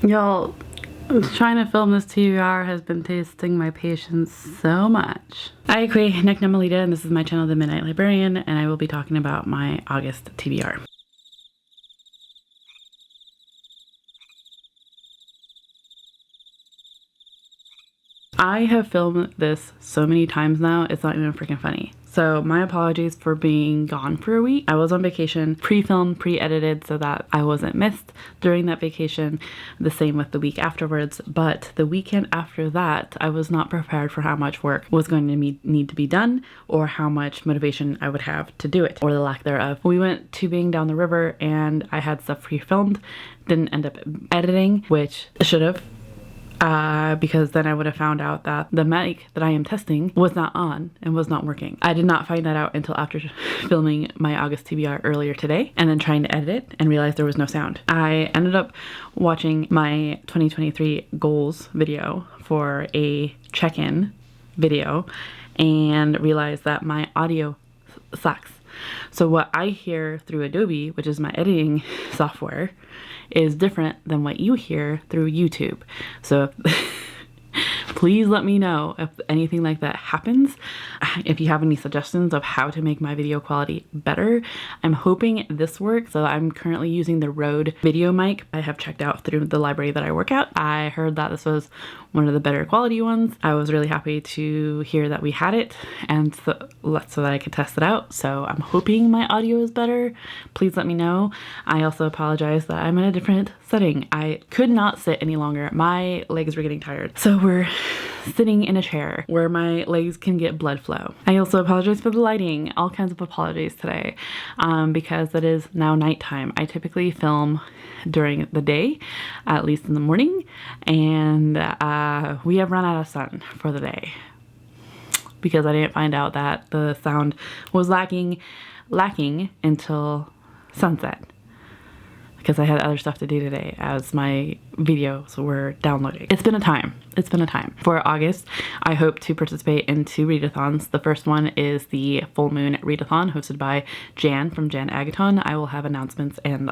Y'all, trying to film this TBR has been tasting my patience so much. I agree, Nick Namalita, and this is my channel, The Midnight Librarian, and I will be talking about my August TBR. I have filmed this so many times now, it's not even freaking funny. So my apologies for being gone for a week. I was on vacation, pre-filmed, pre-edited so that I wasn't missed during that vacation. The same with the week afterwards, but the weekend after that, I was not prepared for how much work was going to need to be done or how much motivation I would have to do it, or the lack thereof. We went tubing down the river and I had stuff pre-filmed, didn't end up editing, which I should have. Because then I would have found out that the mic that I am testing was not on and was not working. I did not find that out until after filming my August TBR earlier today and then trying to edit it and realized there was no sound. I ended up watching my 2023 goals video for a check-in video and realized that my audio sucks. So what I hear through Adobe, which is my editing software, is different than what you hear through YouTube. So please let me know if anything like that happens. If you have any suggestions of how to make my video quality better. I'm hoping this works. So I'm currently using the Rode video mic I have checked out through the library that I work at. I heard that this was one of the better quality ones. I was really happy to hear that we had it and so that I could test it out. So I'm hoping my audio is better. Please let me know. I also apologize that I'm in a different setting. I could not sit any longer. My legs were getting tired. So we're sitting in a chair where my legs can get blood flow. I also apologize for the lighting. All kinds of apologies today because it is now nighttime. I typically film during the day, at least in the morning, and we have run out of sun for the day because I didn't find out that the sound was lacking until sunset, because I had other stuff to do today as my videos were downloading. It's been a time. It's been a time. For August, I hope to participate in 2 readathons. The first one is the full moon readathon hosted by Jan from Jan Agaton. I will have announcements and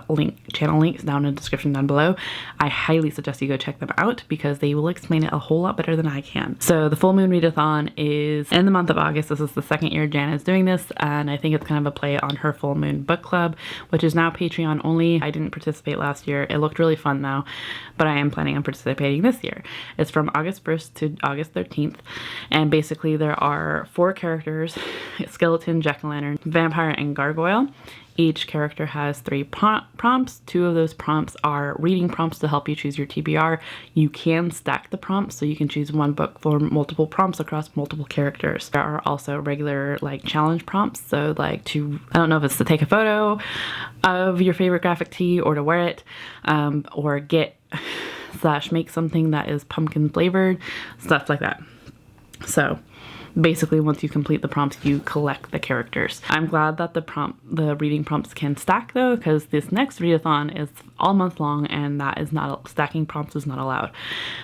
channel links down in the description down below. I highly suggest you go check them out because they will explain it a whole lot better than I can. So the full moon readathon is in the month of August. This is the second year Jan is doing this, and I think it's kind of a play on her full moon book club, which is now Patreon only. I didn't participate last year. It looked really fun though, but I am planning on participating this year. It's from August 1st to August 13th, and basically there are 4 characters: skeleton, jack-o'-lantern, vampire, and gargoyle. Each character has 3 prompts. 2 of those prompts are reading prompts to help you choose your TBR. You can stack the prompts, so you can choose one book for multiple prompts across multiple characters. There are also regular like challenge prompts, so like I don't know if it's to take a photo of your favorite graphic tee or to wear it, or get / make something that is pumpkin flavored, stuff like that. So basically once you complete the prompts, you collect the characters. I'm glad that the reading prompts can stack though, because this next readathon is all month long and that is not, stacking prompts is not allowed.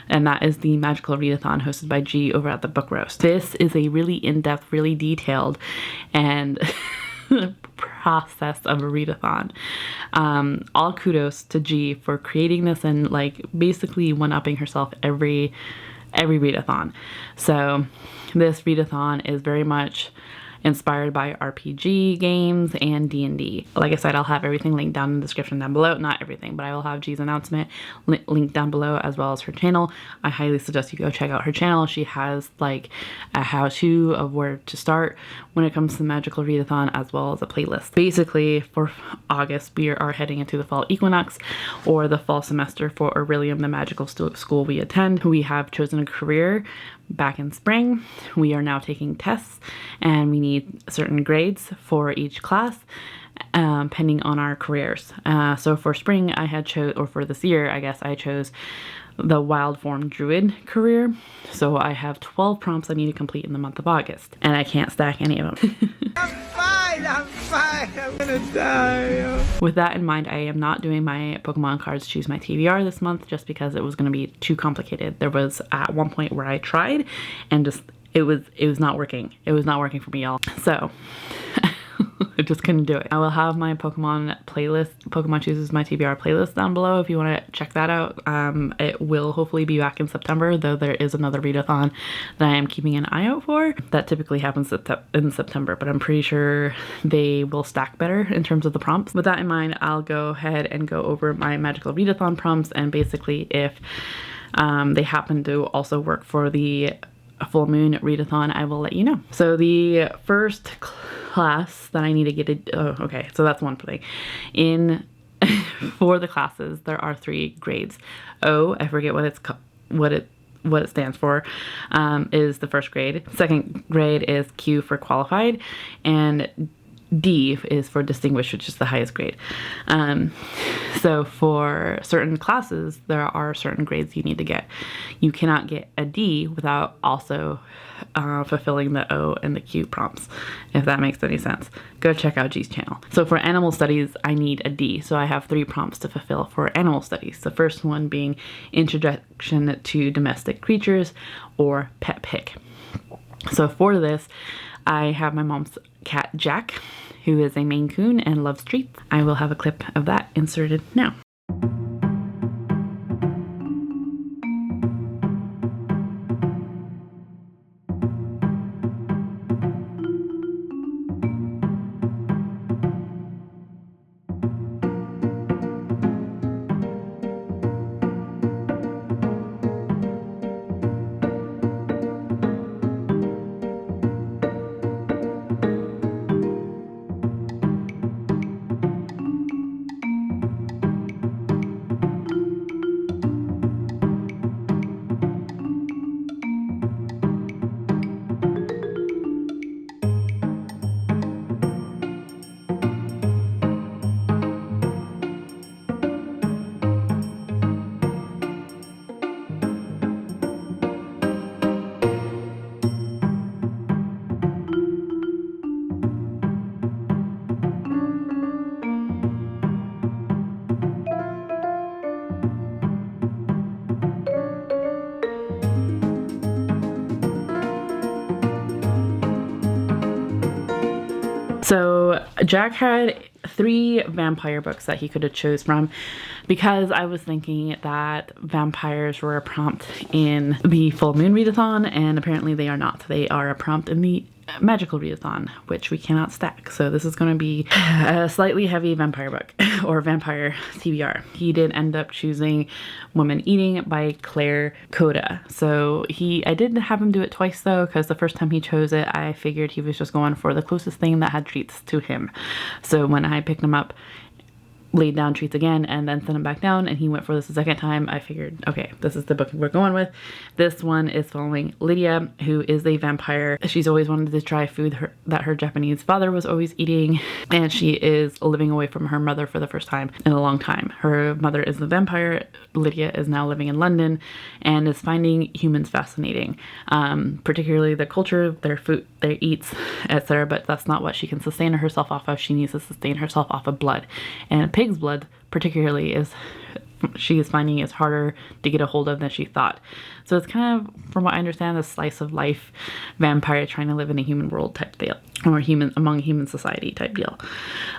And that is the magical readathon hosted by G over at the Book Roast. This is a really in-depth, really detailed and process of a readathon. All kudos to G for creating this and like basically one-upping herself every readathon. So this readathon is very much inspired by RPG games and D&D. Like I said, I'll have everything linked down in the description down below. Not everything, but I will have G's announcement linked down below, as well as her channel. I highly suggest you go check out her channel. She has like a how-to of where to start when it comes to the magical readathon, as well as a playlist. Basically, for August, we are heading into the fall equinox, or the fall semester for Aurelium, the magical school we attend. We have chosen a career back in spring. We are now taking tests and we need certain grades for each class, pending on our careers. So for spring I had or for this year I guess I chose the wild form druid career. So I have 12 prompts I need to complete in the month of August, and I can't stack any of them. I'm fine, I'm gonna die. With that in mind, I am not doing my Pokemon cards choose my TBR this month just because it was gonna be too complicated. There was at one point where I tried and just it was not working. It was not working for me, y'all. So I just couldn't do it. I will have my Pokemon playlist, Pokemon Chooses My TBR playlist down below if you want to check that out. It will hopefully be back in September, though there is another readathon that I am keeping an eye out for. That typically happens in September, but I'm pretty sure they will stack better in terms of the prompts. With that in mind, I'll go ahead and go over my magical readathon prompts, and basically if they happen to also work for the full moon readathon, I will let you know. So the first class that I need to get okay, so that's one thing. For the classes, there are 3 grades. O, I forget what it stands for, is the first grade. Second grade is Q for qualified, and D is for distinguished, which is the highest grade. So for certain classes, there are certain grades you need to get. You cannot get a D without also fulfilling the O and the Q prompts, if that makes any sense. Go check out G's channel. So for animal studies, I need a D. So I have 3 prompts to fulfill for animal studies. The first one being introduction to domestic creatures or pet pick. So for this, I have my mom's cat Jack, who is a Maine Coon and loves treats. I will have a clip of that inserted now. So Jack had 3 vampire books that he could have chose from, because I was thinking that vampires were a prompt in the full moon readathon, and apparently they are not. They are a prompt in the magical readathon, which we cannot stack. So this is going to be a slightly heavy vampire book, or vampire TBR. He did end up choosing Woman Eating by Claire Coda. So I did have him do it twice though, because the first time he chose it, I figured he was just going for the closest thing that had treats to him. So when I picked him up, laid down treats again, and then sent him back down, and he went for this a second time, I figured, okay, this is the book we're going with. This one is following Lydia, who is a vampire. She's always wanted to try food that her Japanese father was always eating, and she is living away from her mother for the first time in a long time. Her mother is the vampire. Lydia is now living in London and is finding humans fascinating, particularly the culture, their food, their eats, etc. But that's not what she can sustain herself off of. She needs to sustain herself off of blood, and pig's blood particularly she is finding is harder to get a hold of than she thought. So it's kind of, from what I understand, a slice of life vampire trying to live in a human world type deal, or among human society type deal.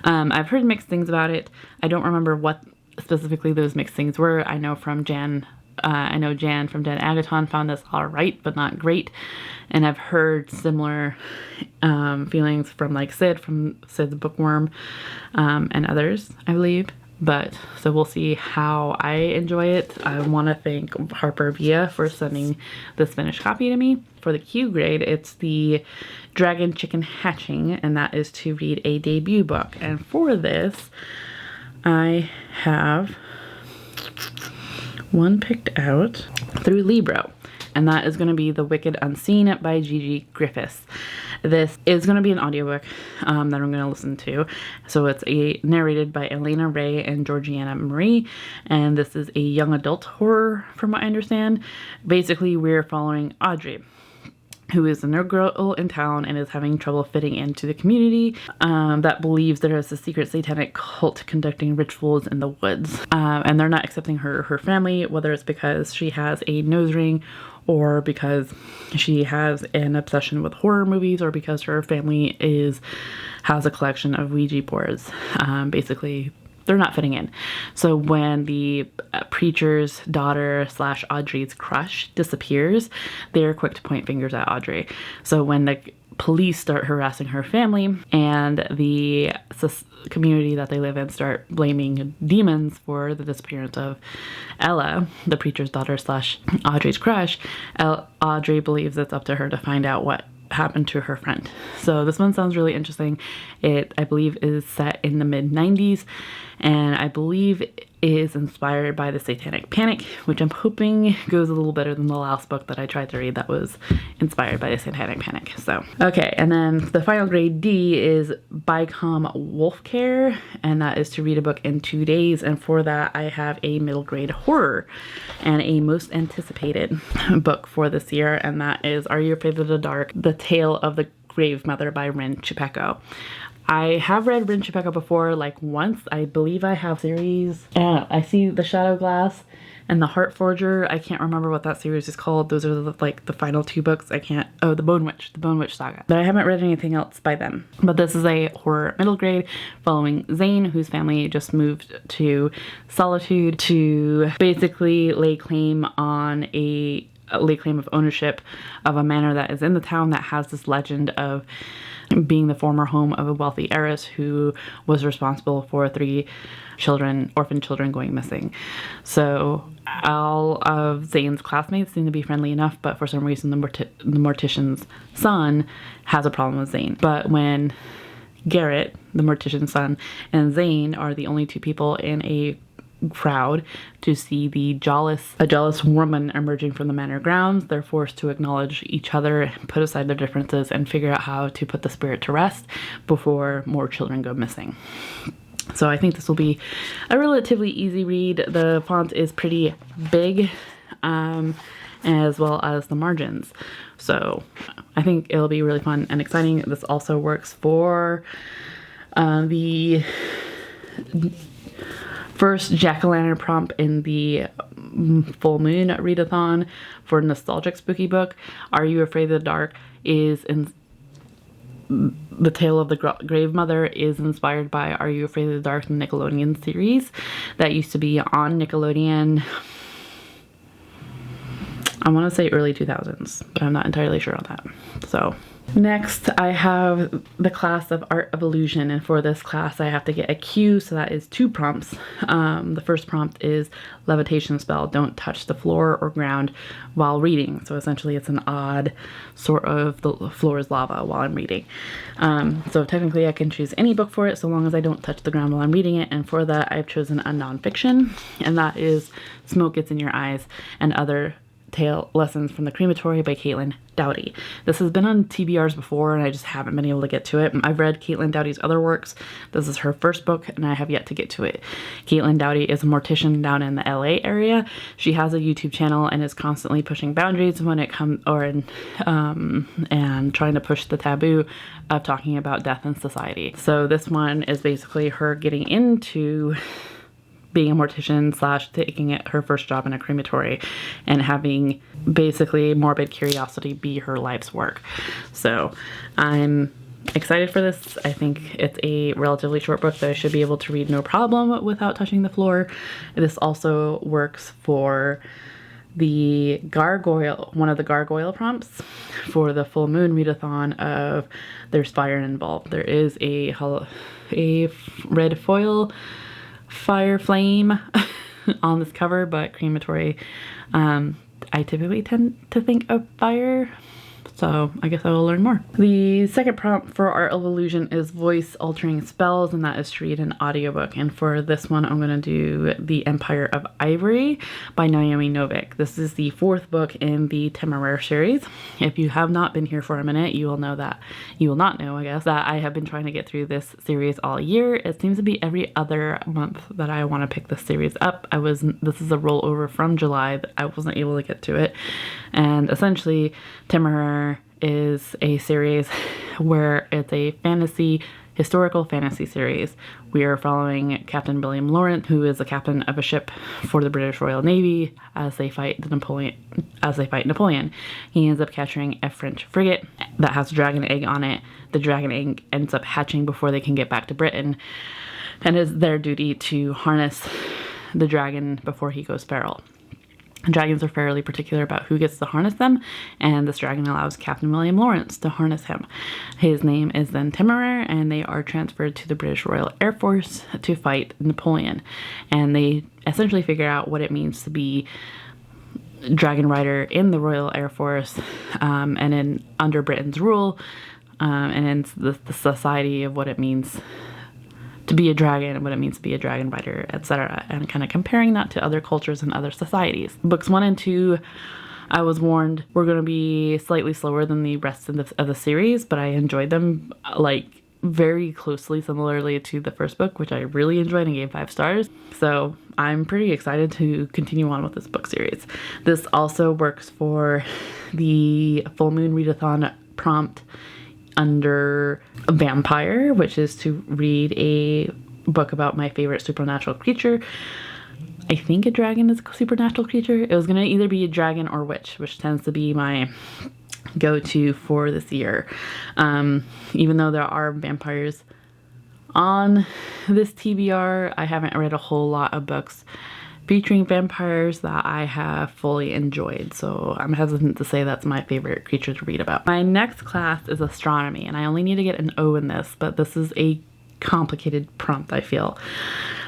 I've heard mixed things about it. I don't remember what specifically those mixed things were. I know Jan from Jan Agaton found this all right, but not great. And I've heard similar feelings from like from Sid's Bookworm, and others, I believe. But so we'll see how I enjoy it. I want to thank Harper Via for sending this finished copy to me. For the Q grade, it's the Dragon Chicken Hatching, and that is to read a debut book. And for this, I have one picked out through Libro, and that is going to be The Wicked Unseen by Gigi Griffis. This is going to be an audiobook that I'm going to listen to. So it's narrated by Elena Ray and Georgiana Marie, and this is a young adult horror from what I understand. Basically, we're following Audrey. who is a new girl in town and is having trouble fitting into the community, that believes there is a secret satanic cult conducting rituals in the woods. And they're not accepting her family, whether it's because she has a nose ring or because she has an obsession with horror movies or because her family has a collection of Ouija boards. Basically, they're not fitting in. So when the preacher's daughter / Audrey's crush disappears, they're quick to point fingers at Audrey. So when the police start harassing her family and the community that they live in start blaming demons for the disappearance of Ella, the preacher's daughter / Audrey's crush, Audrey believes it's up to her to find out what happened to her friend. So this one sounds really interesting. It, I believe, is set in the mid-90s, and I believe is inspired by the Satanic Panic, which I'm hoping goes a little better than the last book that I tried to read that was inspired by the Satanic Panic. So, okay, and then the final grade D is Bicom Wolf Care, and that is to read a book in 2 days, and for that I have a middle grade horror and a most anticipated book for this year, and that is Are You Afraid of the Dark? The Tale of the Grave Mother by Rin Chupeco. I have read Rin Chupeco before, like once. I believe I have series. I see The Shadow Glass and The Heart Forger. I can't remember what that series is called. Those are the final 2 books. The Bone Witch Saga. But I haven't read anything else by them. But this is a horror middle grade following Zane, whose family just moved to Solitude to basically lay claim of ownership of a manor that is in the town that has this legend of being the former home of a wealthy heiress who was responsible for 3 orphan children going missing. So all of Zane's classmates seem to be friendly enough, but for some reason the mortician's son has a problem with Zane. But when Garrett, the mortician's son, and Zane are the only 2 people in a crowd to see a jealous woman emerging from the manor grounds, they're forced to acknowledge each other, put aside their differences, and figure out how to put the spirit to rest before more children go missing. So I think this will be a relatively easy read. The font is pretty big, as well as the margins. So I think it'll be really fun and exciting. This also works for the first jack-o'-lantern prompt in the full moon readathon for nostalgic spooky book. Are You Afraid of the Dark is in The Tale of the Grave Mother is inspired by Are You Afraid of the Dark, the Nickelodeon series that used to be on Nickelodeon. I want to say early 2000s, but I'm not entirely sure on that. So next I have the class of Art of Illusion, and for this class I have to get a Q, so that is 2 prompts. The first prompt is levitation spell, don't touch the floor or ground while reading. So essentially it's an odd sort of the floor is lava while I'm reading. So technically I can choose any book for it so long as I don't touch the ground while I'm reading it, and for that I've chosen a nonfiction, and that is Smoke Gets in Your Eyes and Other Tale Lessons from the Crematory by Caitlin Doughty. This has been on TBRs before and I just haven't been able to get to it. I've read Caitlin Doughty's other works. This is her first book and I have yet to get to it. Caitlin Doughty is a mortician down in the LA area. She has a YouTube channel and is constantly pushing boundaries when it comes and trying to push the taboo of talking about death in society. So this one is basically her getting into being a mortician / taking her first job in a crematory and having basically morbid curiosity be her life's work. So I'm excited for this. I think it's a relatively short book that I should be able to read no problem without touching the floor. This also works for the gargoyle, one of the gargoyle prompts for the full moon readathon of There's Fire Involved. There is a red foil fire flame on this cover, but crematory, I typically tend to think of fire, so I guess I will learn more. The second prompt for Art of Illusion is voice altering spells, and that is to read an audiobook. And for this one, I'm going to do The Empire of Ivory by Naomi Novik. This is the 4th book in the Temeraire series. If you have not been here for a minute, you will not know, I guess, that I have been trying to get through this series all year. It seems to be every other month that I want to pick this series up. This is a rollover from July that I wasn't able to get to it. And essentially, Temeraire is a series where it's a historical fantasy series. We are following Captain William Lawrence, who is the captain of a ship for the British Royal Navy as they fight Napoleon. He ends up capturing a French frigate that has a dragon egg on it. The dragon egg ends up hatching before they can get back to Britain, and it's their duty to harness the dragon before he goes feral. Dragons are fairly particular about who gets to harness them, and this dragon allows Captain William Lawrence to harness him. His name is then Temeraire, and they are transferred to the British Royal Air Force to fight Napoleon. And they essentially figure out what it means to be dragon rider in the Royal Air Force, and under Britain's rule, and in the society of what it means to be a dragon and what it means to be a dragon rider, etc., and kind of comparing that to other cultures and other societies. Books 1 and 2, I was warned, were going to be slightly slower than the rest of the series, but I enjoyed them like very closely, similarly to the first book, which I really enjoyed and gave 5 stars. So I'm pretty excited to continue on with this book series. This also works for the full moon readathon prompt under vampire, which is to read a book about my favorite supernatural creature. I think a dragon is a supernatural creature. It was going to either be a dragon or witch, which tends to be my go-to for this year. Even though there are vampires on this TBR, I haven't read a whole lot of books featuring vampires that I have fully enjoyed, so I'm hesitant to say that's my favorite creature to read about. My next class is astronomy, and I only need to get an O in this, but this is a complicated prompt, I feel.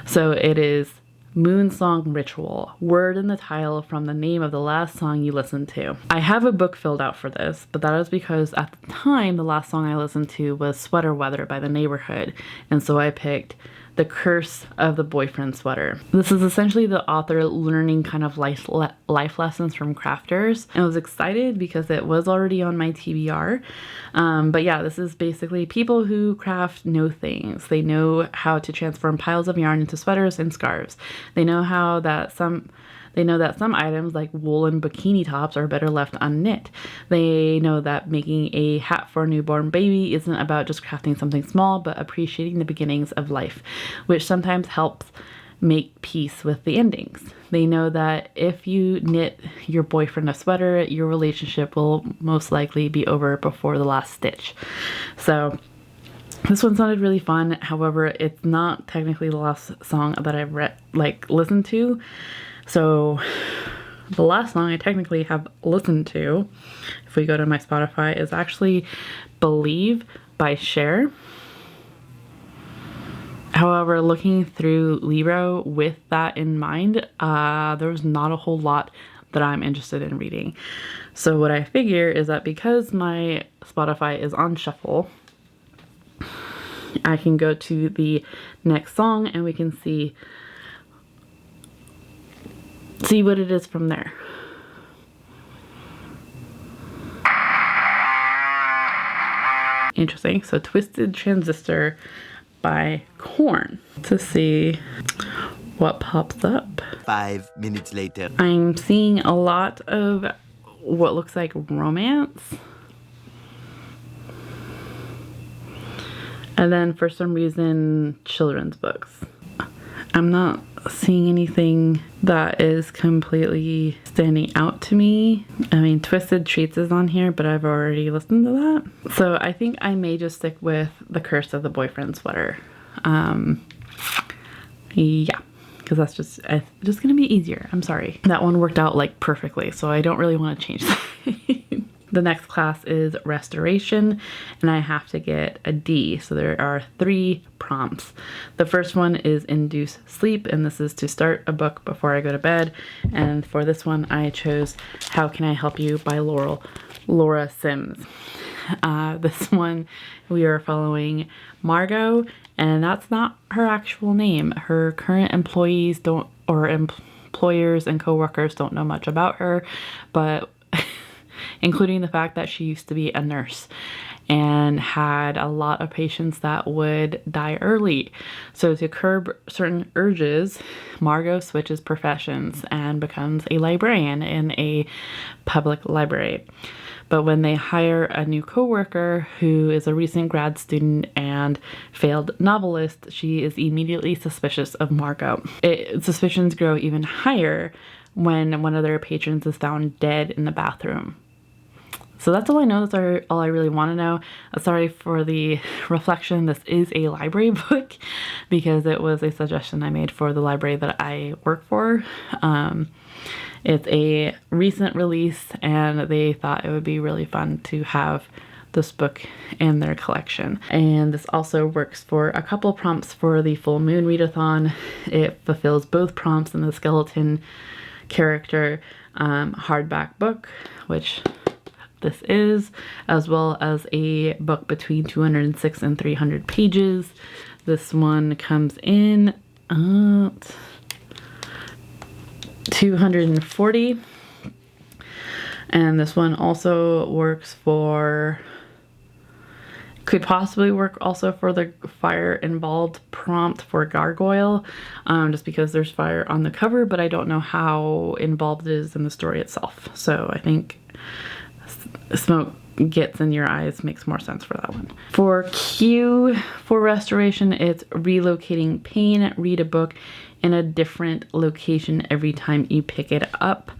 So it is Moon Song Ritual, word in the title from the name of the last song you listened to. I have a book filled out for this, but that is because at the time the last song I listened to was Sweater Weather by The Neighborhood, and so I picked The Curse of the Boyfriend Sweater. This is essentially the author learning kind of life lessons from crafters. I was excited because it was already on my TBR. But yeah, this is basically people who craft know things. They know how to transform piles of yarn into sweaters and scarves. They know that some items like woolen bikini tops are better left unknit. They know that making a hat for a newborn baby isn't about just crafting something small, but appreciating the beginnings of life, which sometimes helps make peace with the endings. They know that if you knit your boyfriend a sweater, your relationship will most likely be over before the last stitch. So this one sounded really fun. However, it's not technically the last song that I've listened to. So the last song I technically have listened to, if we go to my Spotify, is actually Believe by Cher. However, looking through Libro with that in mind, there's not a whole lot that I'm interested in reading. So what I figure is that because my Spotify is on shuffle, I can go to the next song and we can see what it is from there. Interesting. So Twisted Transistor by Korn. To see what pops up. 5 minutes later. I'm seeing a lot of what looks like romance. And then for some reason, children's books. I'm not seeing anything that is completely standing out to me. I mean, Twisted Treats is on here, but I've already listened to that. So I think I may just stick with The Curse of the Boyfriend Sweater. Yeah, because that's just gonna be easier. I'm sorry. That one worked out like perfectly, so I don't really want to change that. The next class is Restoration, and I have to get a D. So there are 3 prompts. The first one is Induce Sleep, and this is to start a book before I go to bed. And for this one, I chose How Can I Help You by Laura Sims. This one, we are following Margot, and that's not her actual name. Her current employers and coworkers don't know much about her, but including the fact that she used to be a nurse and had a lot of patients that would die early. So to curb certain urges, Margot switches professions and becomes a librarian in a public library. but when they hire a new coworker who is a recent grad student and failed novelist, she is immediately suspicious of Margot. Suspicions grow even higher when one of their patrons is found dead in the bathroom. So that's all I know. That's all I really want to know. Sorry for the reflection. This is a library book because it was a suggestion I made for the library that I work for. It's a recent release and they thought it would be really fun to have this book in their collection. And this also works for a couple prompts for the full moon readathon. It fulfills both prompts in the skeleton character hardback book, which this is, as well as a book between 206 and 300 pages. This one comes in at 240, and this one also works for, could possibly work also for the fire involved prompt for gargoyle, just because there's fire on the cover, but I don't know how involved it is in the story itself. So I think smoke gets in your eyes makes more sense for that one. For Q, for restoration, it's relocating pain. Read a book in a different location every time you pick it up.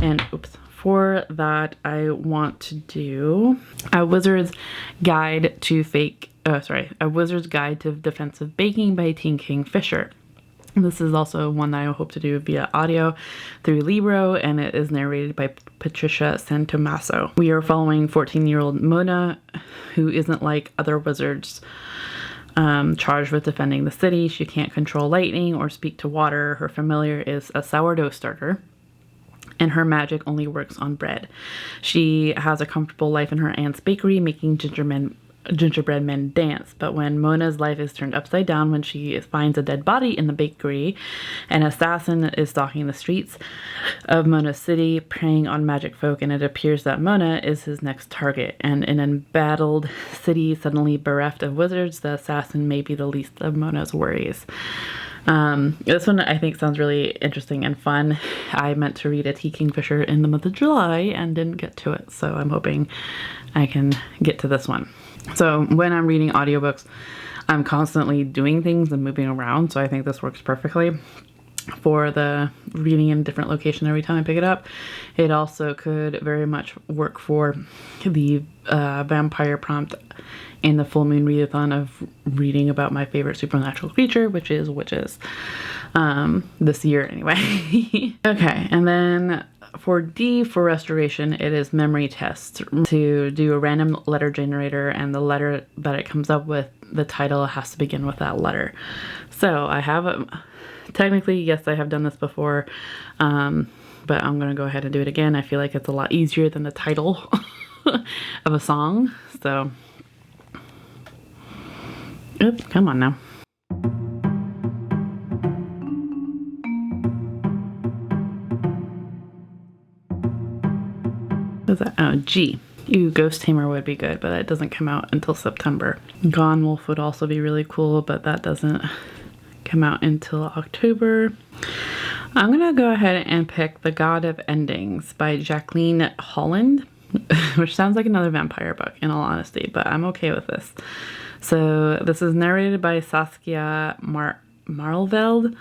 And for that, I want to do A Wizard's Guide to Defensive Baking by Teen Kingfisher. This is also one that I hope to do via audio through Libro, and it is narrated by Patricia Santomasso. We are following 14-year-old Mona, who isn't like other wizards charged with defending the city. She can't control lightning or speak to water. Her familiar is a sourdough starter, and her magic only works on bread. She has a comfortable life in her aunt's bakery, making gingerbread men dance, but when Mona's life is turned upside down when she finds a dead body in the bakery, an assassin is stalking the streets of Mona's city, preying on magic folk, and it appears that Mona is his next target. And in an embattled city suddenly bereft of wizards, the assassin may be the least of Mona's worries. This one I think sounds really interesting and fun. I meant to read a Teen Kingfisher in the month of July and didn't get to it, so I'm hoping I can get to this one. So when I'm reading audiobooks, I'm constantly doing things and moving around, so I think this works perfectly for the reading in a different location every time I pick it up. It also could very much work for the vampire prompt in the full moon readathon of reading about my favorite supernatural creature, which is witches, this year anyway. Okay, and then for D, for restoration, it is memory test. To do a random letter generator, and the letter that it comes up with, the title has to begin with that letter. So I have technically, yes, I have done this before, but I'm gonna go ahead and do it again. I feel like it's a lot easier than the title of a song. So, oops, come on now. What is that? Oh, G. Ooh, Ghost Tamer would be good, but that doesn't come out until September. Gone Wolf would also be really cool, but that doesn't come out until October. I'm gonna go ahead and pick The God of Endings by Jacqueline Holland, which sounds like another vampire book in all honesty, but I'm okay with this. So this is narrated by Saskia Marlveld,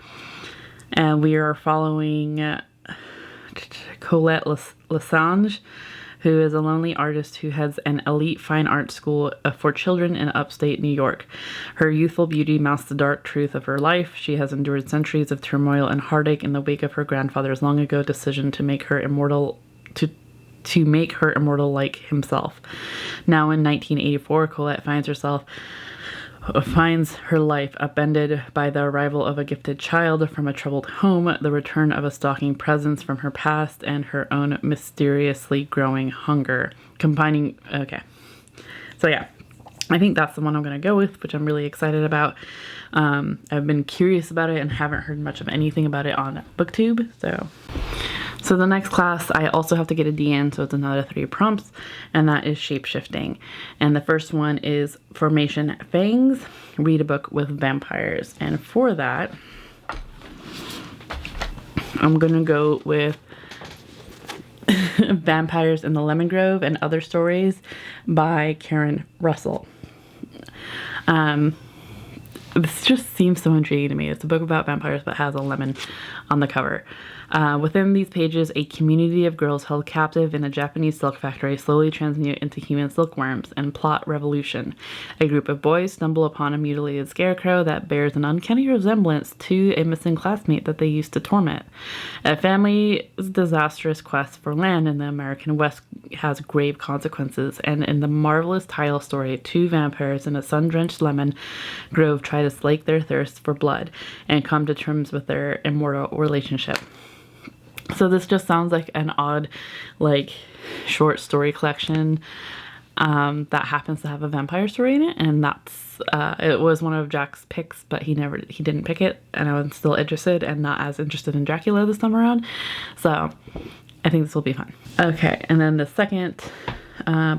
and we are following Colette Lessange, who is a lonely artist who heads an elite fine art school for children in upstate New York. Her youthful beauty masks the dark truth of her life. She has endured centuries of turmoil and heartache in the wake of her grandfather's long ago decision to make her immortal, to make her immortal like himself. Now in 1984, Colette finds her life upended by the arrival of a gifted child from a troubled home, the return of a stalking presence from her past, and her own mysteriously growing hunger. Okay. So yeah, I think that's the one I'm going to go with, which I'm really excited about. I've been curious about it and haven't heard much of anything about it on BookTube, So the next class, I also have to get a D in, so it's another 3 prompts, and that is shapeshifting. And the first one is Formation Fangs, read a book with vampires. And for that, I'm gonna go with Vampires in the Lemon Grove and Other Stories by Karen Russell. This just seems so intriguing to me. It's a book about vampires that has a lemon on the cover. Within these pages, a community of girls held captive in a Japanese silk factory slowly transmute into human silkworms and plot revolution. A group of boys stumble upon a mutilated scarecrow that bears an uncanny resemblance to a missing classmate that they used to torment. A family's disastrous quest for land in the American West has grave consequences, and in the marvelous title story, two vampires in a sun-drenched lemon grove try to slake their thirst for blood and come to terms with their immortal relationship. So this just sounds like an odd, like, short story collection that happens to have a vampire story in it, and that's it was one of Jack's picks, but he didn't pick it, and I was still interested and not as interested in Dracula this time around. So I think this will be fun. Okay, and then the second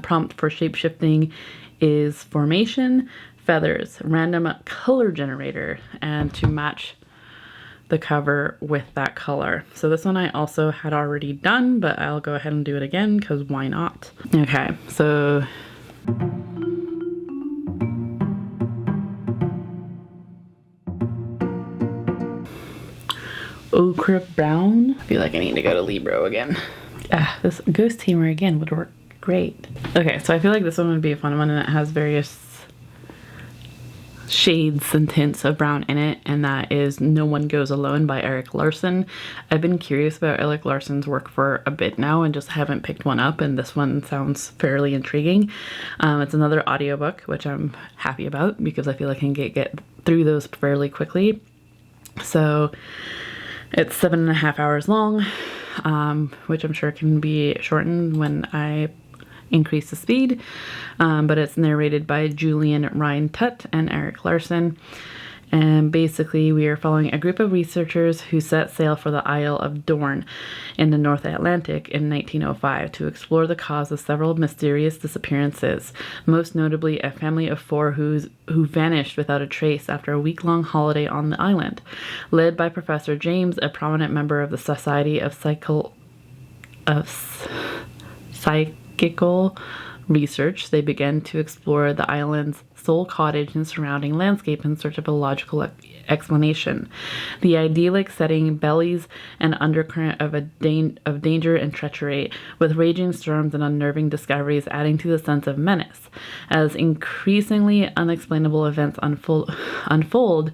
prompt for shape-shifting is formation, feathers, random color generator, and to match the cover with that color. So this one I also had already done, but I'll go ahead and do it again because why not? Okay, so ochre brown. I feel like I need to go to Libro again. This ghost tamer again would work great. Okay, so I feel like this one would be a fun one, and it has various shades and tints of brown in it, and that is No One Goes Alone by Erik Larson. I've been curious about Erik Larson's work for a bit now and just haven't picked one up, and this one sounds fairly intriguing. It's another audiobook, which I'm happy about because I feel like I can get through those fairly quickly. So it's 7.5 hours long, which I'm sure can be shortened when I increase the speed, but it's narrated by Julian Ryan-Tutt and Erik Larson. And basically we are following a group of researchers who set sail for the Isle of Dorn in the North Atlantic in 1905 to explore the cause of several mysterious disappearances, most notably a family of 4 who vanished without a trace after a week-long holiday on the island. Led by Professor James, a prominent member of the Society of Psychical Research, they began to explore the island's sole cottage and surrounding landscape in search of a logical explanation. The idyllic setting bellies an undercurrent of danger and treachery, with raging storms and unnerving discoveries adding to the sense of menace. As increasingly unexplainable events unfold,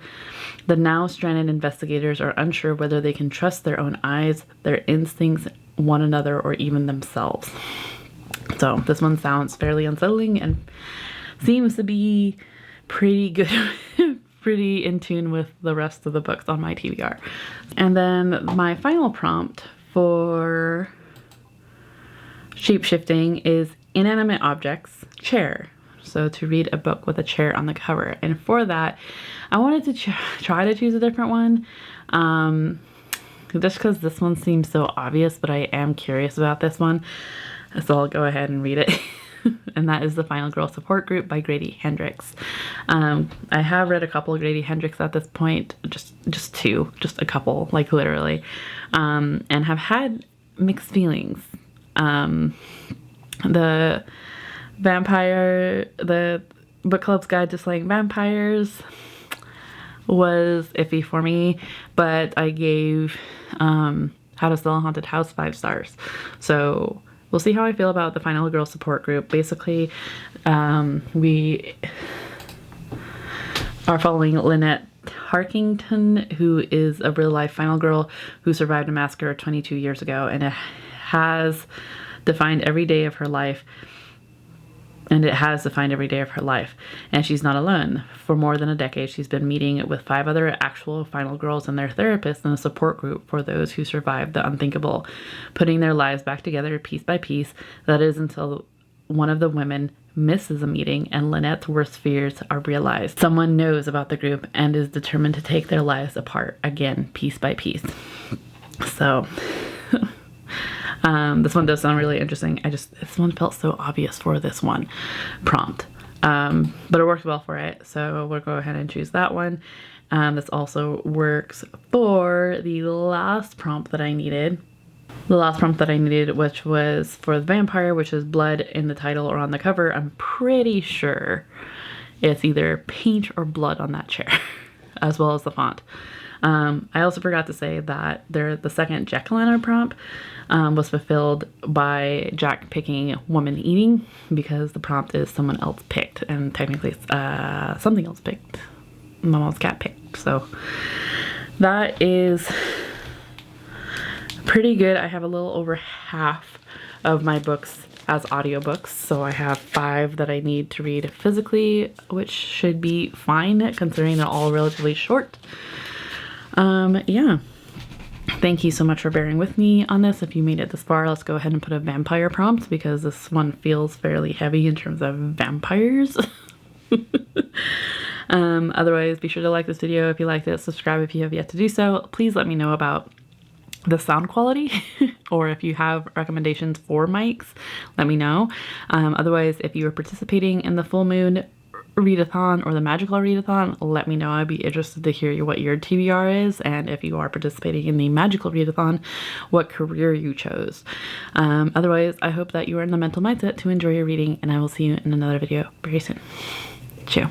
the now stranded investigators are unsure whether they can trust their own eyes, their instincts, one another, or even themselves. So this one sounds fairly unsettling and seems to be pretty good, pretty in tune with the rest of the books on my TBR. And then my final prompt for shape-shifting is inanimate objects, chair. So to read a book with a chair on the cover. And for that, I wanted to try to choose a different one. Just because this one seems so obvious, but I am curious about this one. So I'll go ahead and read it. And that is The Final Girl Support Group by Grady Hendrix. I have read a couple of Grady Hendrix at this point, just two, just a couple, like literally, and have had mixed feelings. The Book Club's Guide to Slaying Vampires was iffy for me, but I gave How to Sell a Haunted House 5 stars. So we'll see how I feel about The Final Girl Support Group. Basically, we are following Lynette Harkington, who is a real-life final girl who survived a massacre 22 years ago, and it has defined every day of her life. And she's not alone. For more than a decade, she's been meeting with 5 other actual final girls and their therapists in a support group for those who survived the unthinkable, putting their lives back together piece by piece. That is until one of the women misses a meeting and Lynette's worst fears are realized. Someone knows about the group and is determined to take their lives apart again, piece by piece. So this one does sound really interesting. This one felt so obvious for this one prompt, but it worked well for it, so we'll go ahead and choose that one. This also works for the last prompt that I needed, The last prompt that I needed, which was for the vampire, which is blood in the title or on the cover. I'm pretty sure it's either paint or blood on that chair, as well as the font. I also forgot to say that the second Jack-o'-lantern prompt was fulfilled by Jack picking woman eating, because the prompt is someone else picked, and technically something else picked. My mom's cat picked. So that is pretty good. I have a little over half of my books as audiobooks, so I have 5 that I need to read physically, which should be fine considering they're all relatively short. Yeah. Thank you so much for bearing with me on this. If you made it this far, let's go ahead and put a vampire prompt, because this one feels fairly heavy in terms of vampires. Otherwise, be sure to like this video if you liked it, subscribe if you have yet to do so. Please let me know about the sound quality or if you have recommendations for mics, let me know. Otherwise, if you are participating in the full moon readathon or the magical readathon, let me know. I'd be interested to hear what your TBR is, and if you are participating in the magical readathon, what career you chose. Otherwise, I hope that you are in the mental mindset to enjoy your reading, and I will see you in another video very soon. Ciao.